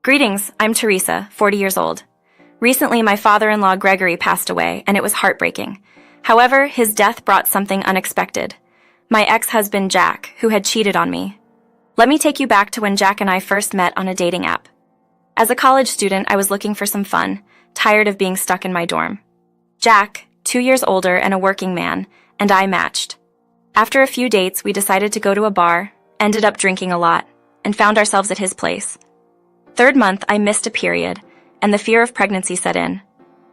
Greetings, I'm Teresa, 40 years old. Recently, my father-in-law Gregory passed away, and it was heartbreaking. However, his death brought something unexpected. My ex-husband Jack, who had cheated on me. Let me take you back to when Jack and I first met on a dating app. As a college student, I was looking for some fun, tired of being stuck in my dorm. Jack, 2 years older and a working man, and I matched. After a few dates, we decided to go to a bar, ended up drinking a lot, and found ourselves at his place. Third month, I missed a period, and the fear of pregnancy set in.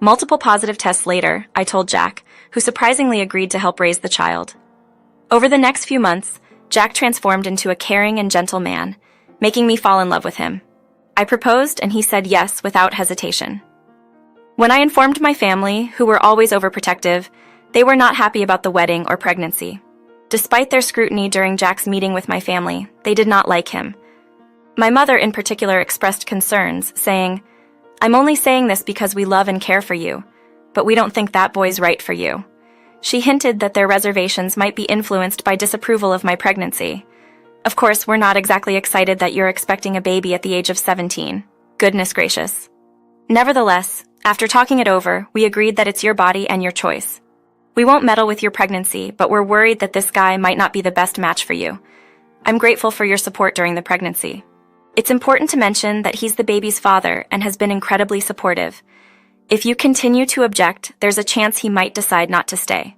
Multiple positive tests later, I told Jack, who surprisingly agreed to help raise the child. Over the next few months, Jack transformed into a caring and gentle man, making me fall in love with him. I proposed, and he said yes without hesitation. When I informed my family, who were always overprotective, they were not happy about the wedding or pregnancy. Despite their scrutiny during Jack's meeting with my family, they did not like him. My mother in particular expressed concerns, saying, "I'm only saying this because we love and care for you, but we don't think that boy's right for you." She hinted that their reservations might be influenced by disapproval of my pregnancy. Of course, we're not exactly excited that you're expecting a baby at the age of 17. Goodness gracious. Nevertheless, after talking it over, we agreed that it's your body and your choice. We won't meddle with your pregnancy, but we're worried that this guy might not be the best match for you. I'm grateful for your support during the pregnancy. It's important to mention that he's the baby's father and has been incredibly supportive. If you continue to object, there's a chance he might decide not to stay.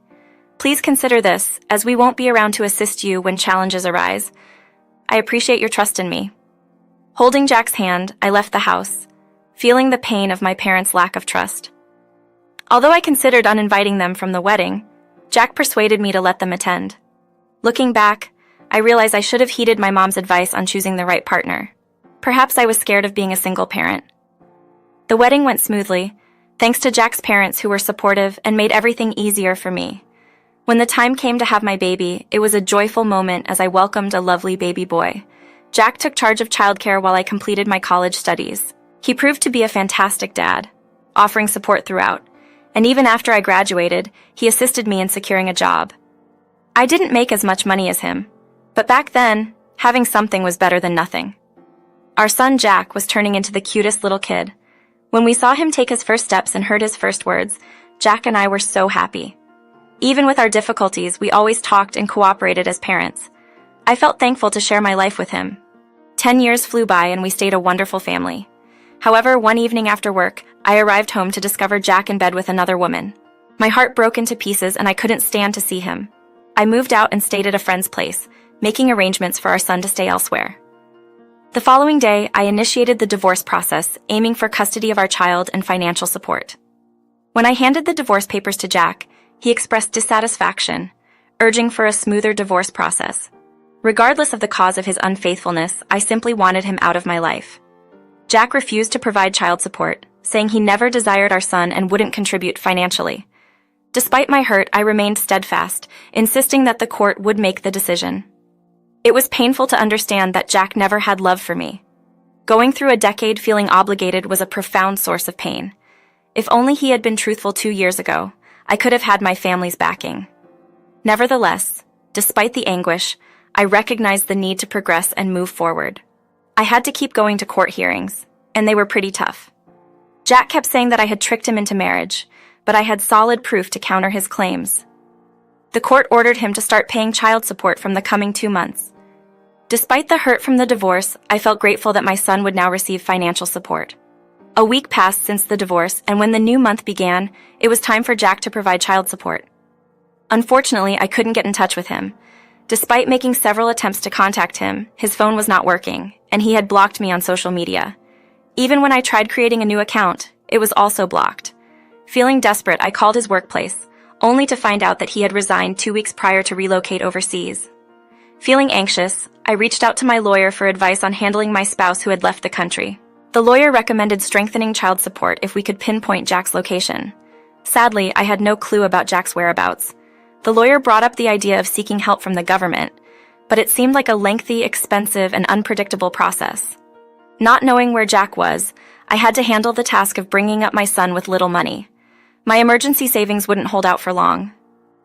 Please consider this, as we won't be around to assist you when challenges arise. I appreciate your trust in me. Holding Jack's hand, I left the house, feeling the pain of my parents' lack of trust. Although I considered uninviting them from the wedding, Jack persuaded me to let them attend. Looking back, I realize I should have heeded my mom's advice on choosing the right partner. Perhaps I was scared of being a single parent. The wedding went smoothly, thanks to Jack's parents who were supportive and made everything easier for me. When the time came to have my baby, it was a joyful moment as I welcomed a lovely baby boy. Jack took charge of childcare while I completed my college studies. He proved to be a fantastic dad, offering support throughout, and even after I graduated, he assisted me in securing a job. I didn't make as much money as him, but back then, having something was better than nothing. Our son Jack was turning into the cutest little kid. When we saw him take his first steps and heard his first words, Jack and I were so happy. Even with our difficulties, we always talked and cooperated as parents. I felt thankful to share my life with him. 10 years flew by and we stayed a wonderful family. However, one evening after work, I arrived home to discover Jack in bed with another woman. My heart broke into pieces and I couldn't stand to see him. I moved out and stayed at a friend's place, making arrangements for our son to stay elsewhere. The following day, I initiated the divorce process, aiming for custody of our child and financial support. When I handed the divorce papers to Jack, he expressed dissatisfaction, urging for a smoother divorce process. Regardless of the cause of his unfaithfulness, I simply wanted him out of my life. Jack refused to provide child support, saying he never desired our son and wouldn't contribute financially. Despite my hurt, I remained steadfast, insisting that the court would make the decision. It was painful to understand that Jack never had love for me. Going through a decade feeling obligated was a profound source of pain. If only he had been truthful 2 years ago, I could have had my family's backing. Nevertheless, despite the anguish, I recognized the need to progress and move forward. I had to keep going to court hearings, and they were pretty tough. Jack kept saying that I had tricked him into marriage, but I had solid proof to counter his claims. The court ordered him to start paying child support from the coming 2 months. Despite the hurt from the divorce, I felt grateful that my son would now receive financial support. A week passed since the divorce, and when the new month began, it was time for Jack to provide child support. Unfortunately, I couldn't get in touch with him. Despite making several attempts to contact him, his phone was not working, and he had blocked me on social media. Even when I tried creating a new account, it was also blocked. Feeling desperate, I called his workplace, only to find out that he had resigned 2 weeks prior to relocate overseas. Feeling anxious, I reached out to my lawyer for advice on handling my spouse who had left the country. The lawyer recommended strengthening child support if we could pinpoint Jack's location. Sadly, I had no clue about Jack's whereabouts. The lawyer brought up the idea of seeking help from the government, but it seemed like a lengthy, expensive, and unpredictable process. Not knowing where Jack was, I had to handle the task of bringing up my son with little money. My emergency savings wouldn't hold out for long.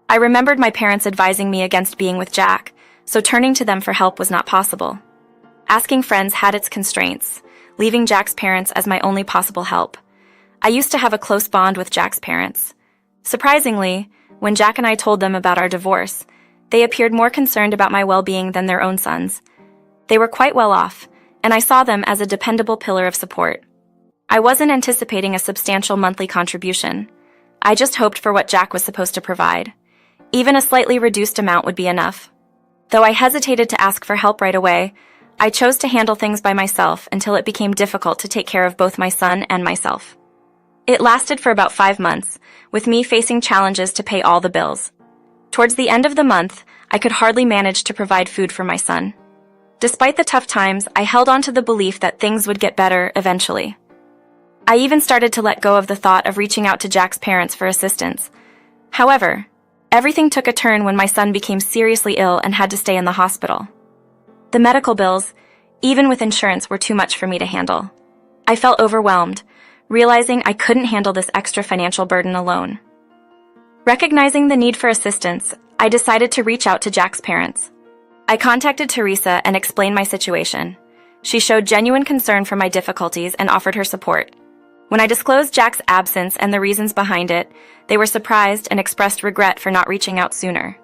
I remembered my parents advising me against being with Jack, so turning to them for help was not possible. Asking friends had its constraints, leaving Jack's parents as my only possible help. I used to have a close bond with Jack's parents. Surprisingly, when Jack and I told them about our divorce, they appeared more concerned about my well-being than their own sons. They were quite well off, and I saw them as a dependable pillar of support. I wasn't anticipating a substantial monthly contribution. I just hoped for what Jack was supposed to provide. Even a slightly reduced amount would be enough. Though I hesitated to ask for help right away, I chose to handle things by myself until it became difficult to take care of both my son and myself. It lasted for about 5 months, with me facing challenges to pay all the bills. Towards the end of the month, I could hardly manage to provide food for my son. Despite the tough times, I held on to the belief that things would get better eventually. I even started to let go of the thought of reaching out to Jack's parents for assistance. However, everything took a turn when my son became seriously ill and had to stay in the hospital. The medical bills, even with insurance, were too much for me to handle. I felt overwhelmed, realizing I couldn't handle this extra financial burden alone. Recognizing the need for assistance, I decided to reach out to Jack's parents. I contacted Teresa and explained my situation. She showed genuine concern for my difficulties and offered her support. When I disclosed Jack's absence and the reasons behind it, they were surprised and expressed regret for not reaching out sooner.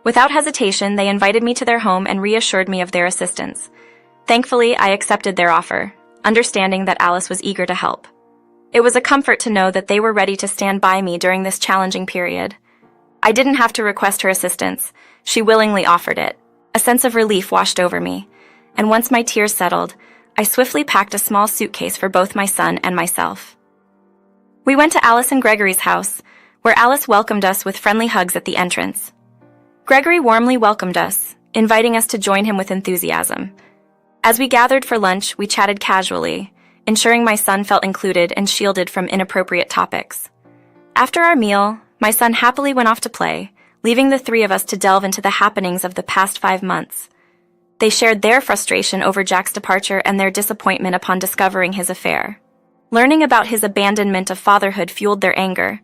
Without hesitation, they invited me to their home and reassured me of their assistance. Thankfully, I accepted their offer, understanding that Alice was eager to help. It was a comfort to know that they were ready to stand by me during this challenging period. I didn't have to request her assistance. She willingly offered it. A sense of relief washed over me, and once my tears settled, I swiftly packed a small suitcase for both my son and myself. We went to Alice and Gregory's house, where Alice welcomed us with friendly hugs at the entrance. Gregory warmly welcomed us, inviting us to join him with enthusiasm. As we gathered for lunch, we chatted casually, ensuring my son felt included and shielded from inappropriate topics. After our meal, my son happily went off to play, leaving the three of us to delve into the happenings of the past 5 months. They shared their frustration over Jack's departure and their disappointment upon discovering his affair. Learning about his abandonment of fatherhood fueled their anger.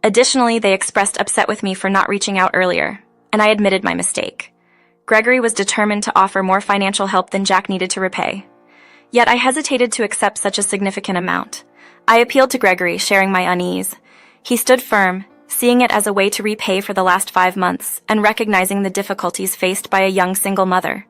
Additionally, they expressed upset with me for not reaching out earlier, and I admitted my mistake. Gregory was determined to offer more financial help than Jack needed to repay. Yet I hesitated to accept such a significant amount. I appealed to Gregory, sharing my unease. He stood firm, seeing it as a way to repay for the last 5 months and recognizing the difficulties faced by a young single mother.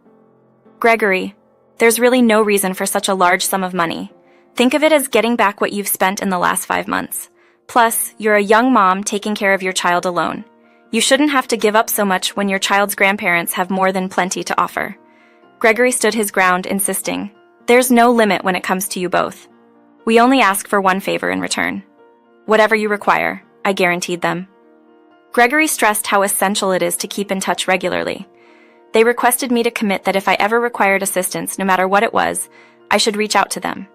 Gregory, there's really no reason for such a large sum of money. Think of it as getting back what you've spent in the last 5 months. Plus, you're a young mom taking care of your child alone. You shouldn't have to give up so much when your child's grandparents have more than plenty to offer. Gregory stood his ground, insisting, "There's no limit when it comes to you both. We only ask for one favor in return. Whatever you require," I guaranteed them. Gregory stressed how essential it is to keep in touch regularly. They requested me to commit that if I ever required assistance, no matter what it was, I should reach out to them.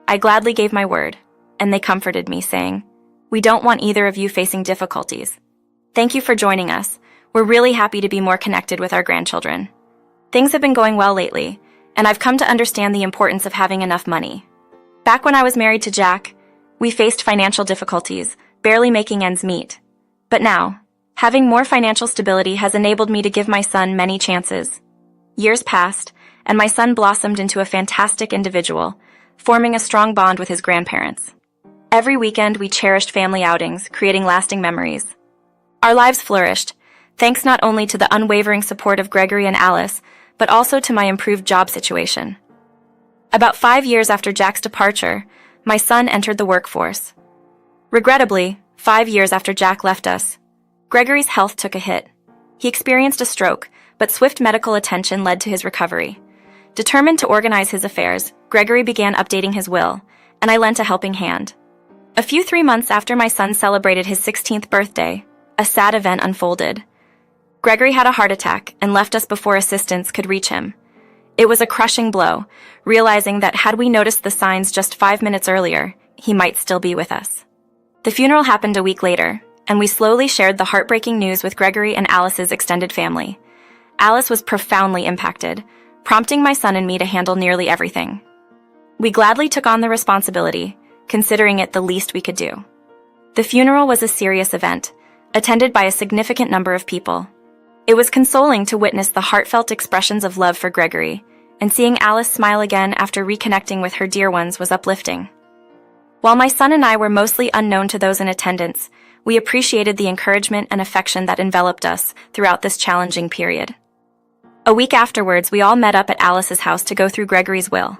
I gladly gave my word, and they comforted me, saying, "We don't want either of you facing difficulties. Thank you for joining us. We're really happy to be more connected with our grandchildren. Things have been going well lately, and I've come to understand the importance of having enough money. Back when I was married to Jack, we faced financial difficulties, barely making ends meet. But now, having more financial stability has enabled me to give my son many chances. Years passed, and my son blossomed into a fantastic individual, forming a strong bond with his grandparents. Every weekend, we cherished family outings, creating lasting memories. Our lives flourished, thanks not only to the unwavering support of Gregory and Alice, but also to my improved job situation. About 5 years after Jack's departure, my son entered the workforce. Regrettably, 5 years after Jack left us, Gregory's health took a hit. He experienced a stroke, but swift medical attention led to his recovery. Determined to organize his affairs, Gregory began updating his will, and I lent a helping hand. A few 3 months after my son celebrated his 16th birthday, a sad event unfolded. Gregory had a heart attack and left us before assistance could reach him. It was a crushing blow, realizing that had we noticed the signs just 5 minutes earlier, he might still be with us. The funeral happened a week later, and we slowly shared the heartbreaking news with Gregory and Alice's extended family. Alice was profoundly impacted, prompting my son and me to handle nearly everything. We gladly took on the responsibility, considering it the least we could do. The funeral was a serious event, attended by a significant number of people. It was consoling to witness the heartfelt expressions of love for Gregory, and seeing Alice smile again after reconnecting with her dear ones was uplifting. While my son and I were mostly unknown to those in attendance, we appreciated the encouragement and affection that enveloped us throughout this challenging period. A week afterwards, we all met up at Alice's house to go through Gregory's will.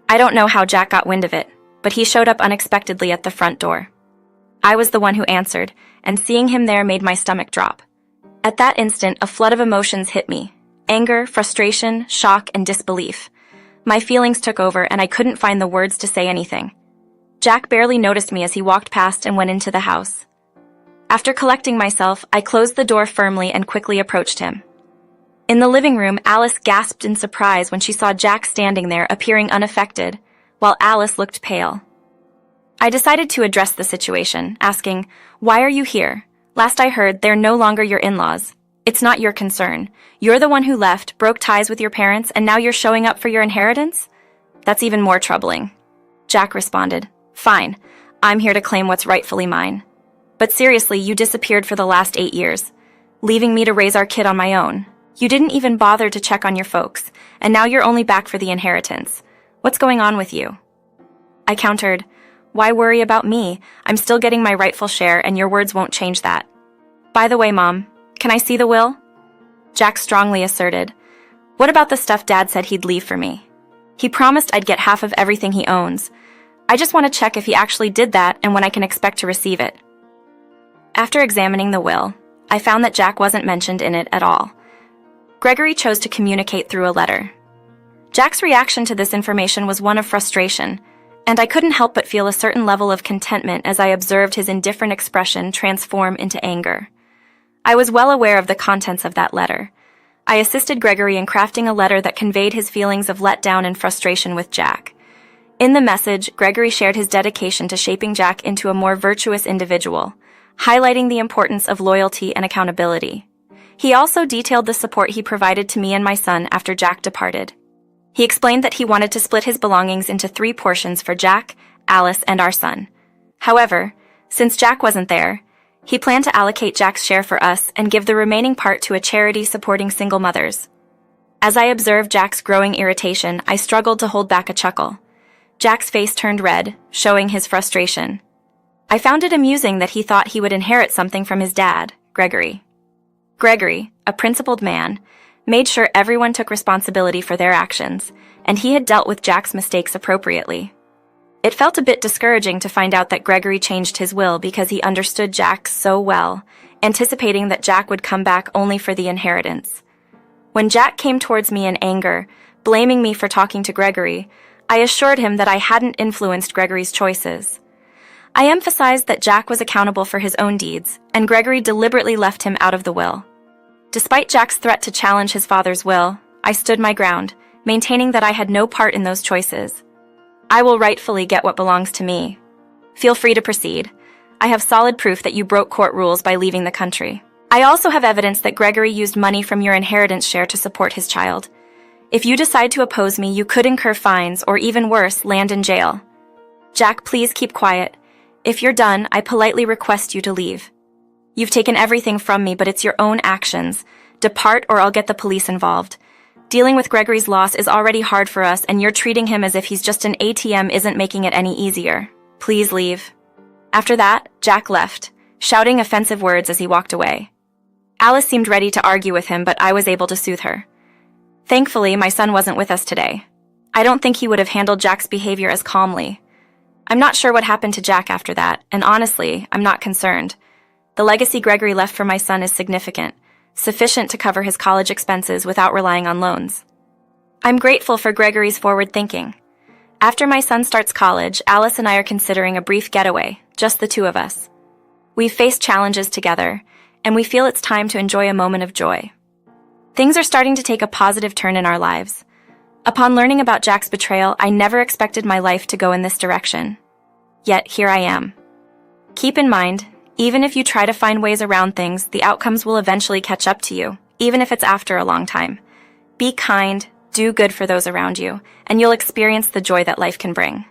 I don't know how Jack got wind of it, but he showed up unexpectedly at the front door. I was the one who answered, and seeing him there made my stomach drop. At that instant, a flood of emotions hit me: anger, frustration, shock, and disbelief. My feelings took over, and I couldn't find the words to say anything. Jack barely noticed me as he walked past and went into the house. After collecting myself, I closed the door firmly and quickly approached him. In the living room, Alice gasped in surprise when she saw Jack standing there, appearing unaffected, while Alice looked pale. I decided to address the situation, asking, "Why are you here? Last I heard, they're no longer your in-laws. It's not your concern. You're the one who left, broke ties with your parents, and now you're showing up for your inheritance? That's even more troubling." Jack responded, "Fine, I'm here to claim what's rightfully mine. But seriously, you disappeared for the last 8 years, leaving me to raise our kid on my own. You didn't even bother to check on your folks, and now you're only back for the inheritance. What's going on with you?" I countered, "Why worry about me? I'm still getting my rightful share, and your words won't change that. By the way, Mom, can I see the will?" Jack strongly asserted, "What about the stuff Dad said he'd leave for me? He promised I'd get half of everything he owns. I just want to check if he actually did that and when I can expect to receive it." After examining the will, I found that Jack wasn't mentioned in it at all. Gregory chose to communicate through a letter. Jack's reaction to this information was one of frustration, and I couldn't help but feel a certain level of contentment as I observed his indifferent expression transform into anger. I was well aware of the contents of that letter. I assisted Gregory in crafting a letter that conveyed his feelings of letdown and frustration with Jack. In the message, Gregory shared his dedication to shaping Jack into a more virtuous individual, highlighting the importance of loyalty and accountability. He also detailed the support he provided to me and my son after Jack departed. He explained that he wanted to split his belongings into 3 portions for Jack, Alice, and our son. However, since Jack wasn't there, he planned to allocate Jack's share for us and give the remaining part to a charity supporting single mothers. As I observed Jack's growing irritation, I struggled to hold back a chuckle. Jack's face turned red, showing his frustration. I found it amusing that he thought he would inherit something from his dad, Gregory. Gregory, a principled man, made sure everyone took responsibility for their actions, and he had dealt with Jack's mistakes appropriately. It felt a bit discouraging to find out that Gregory changed his will because he understood Jack so well, anticipating that Jack would come back only for the inheritance. When Jack came towards me in anger, blaming me for talking to Gregory, I assured him that I hadn't influenced Gregory's choices. I emphasized that Jack was accountable for his own deeds, and Gregory deliberately left him out of the will. Despite Jack's threat to challenge his father's will, I stood my ground, maintaining that I had no part in those choices. "I will rightfully get what belongs to me. Feel free to proceed. I have solid proof that you broke court rules by leaving the country. I also have evidence that Gregory used money from your inheritance share to support his child. If you decide to oppose me, you could incur fines or, even worse, land in jail. Jack, please keep quiet. If you're done, I politely request you to leave. You've taken everything from me, but it's your own actions. Depart or I'll get the police involved. Dealing with Gregory's loss is already hard for us, and you're treating him as if he's just an ATM isn't making it any easier. Please leave." After that, Jack left, shouting offensive words as he walked away. Alice seemed ready to argue with him, but I was able to soothe her. Thankfully, my son wasn't with us today. I don't think he would have handled Jack's behavior as calmly. I'm not sure what happened to Jack after that, and honestly, I'm not concerned. The legacy Gregory left for my son is significant, sufficient to cover his college expenses without relying on loans. I'm grateful for Gregory's forward thinking. After my son starts college, Alice and I are considering a brief getaway, just the 2 of us. We've faced challenges together, and we feel it's time to enjoy a moment of joy. Things are starting to take a positive turn in our lives. Upon learning about Jack's betrayal, I never expected my life to go in this direction. Yet here I am. Keep in mind, even if you try to find ways around things, the outcomes will eventually catch up to you, even if it's after a long time. Be kind, do good for those around you, and you'll experience the joy that life can bring.